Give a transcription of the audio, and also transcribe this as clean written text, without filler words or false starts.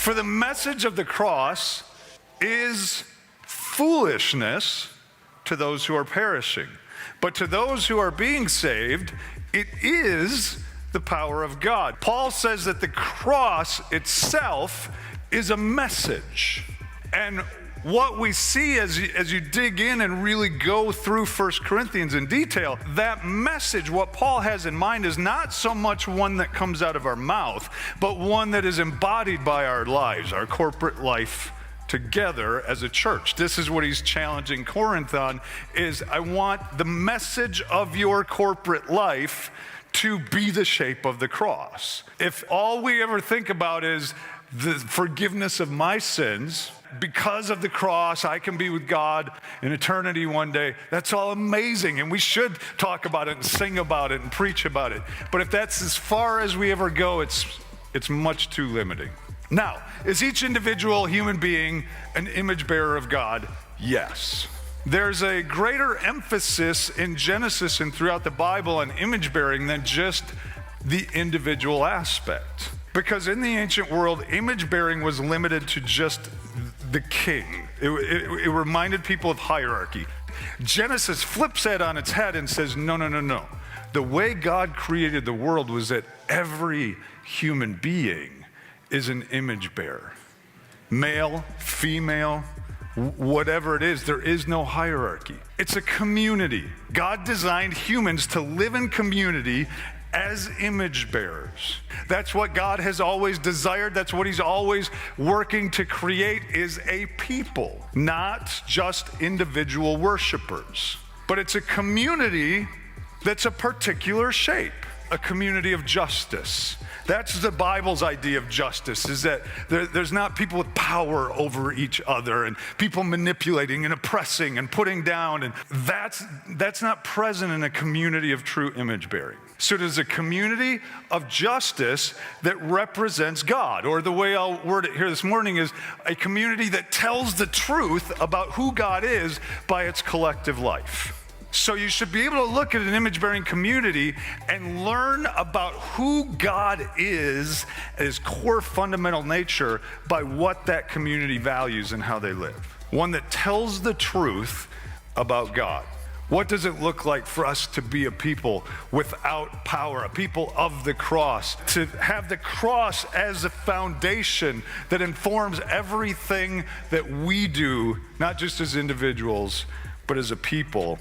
For the message of the cross is foolishness to those who are perishing. But to those who are being saved, it is the power of God. Paul says that the cross itself is a message. And what we see as you dig in and really go through 1 Corinthians in detail, that message, what Paul has in mind, is not so much one that comes out of our mouth, but one that is embodied by our lives, our corporate life together as a church. This is what he's challenging Corinth on, is I want the message of your corporate life to be the shape of the cross. If all we ever think about is the forgiveness of my sins, because of the cross, I can be with God in eternity one day. That's all amazing, and we should talk about it and sing about it and preach about it. But if that's as far as we ever go, it's much too limiting. Now, is each individual human being an image bearer of God? Yes. There's a greater emphasis in Genesis and throughout the Bible on image bearing than just the individual aspect. Because in the ancient world, image bearing was limited to just the king. It reminded people of hierarchy. Genesis flips that on its head and says, no. The way God created the world was that every human being is an image bearer. Male, female, whatever it is, there is no hierarchy. It's a community. God designed humans to live in community as image bearers. That's what God has always desired. That's what he's always working to create, is a people, not just individual worshipers. But it's a community that's a particular shape, a community of justice. That's the Bible's idea of justice, is that there's not people with power over each other and people manipulating and oppressing and putting down, and that's not present in a community of true image bearing. So it is a community of justice that represents God, or the way I'll word it here this morning is a community that tells the truth about who God is by its collective life. So you should be able to look at an image-bearing community and learn about who God is, his core fundamental nature, by what that community values and how they live. One that tells the truth about God. What does it look like for us to be a people without power, a people of the cross, to have the cross as a foundation that informs everything that we do, not just as individuals, but as a people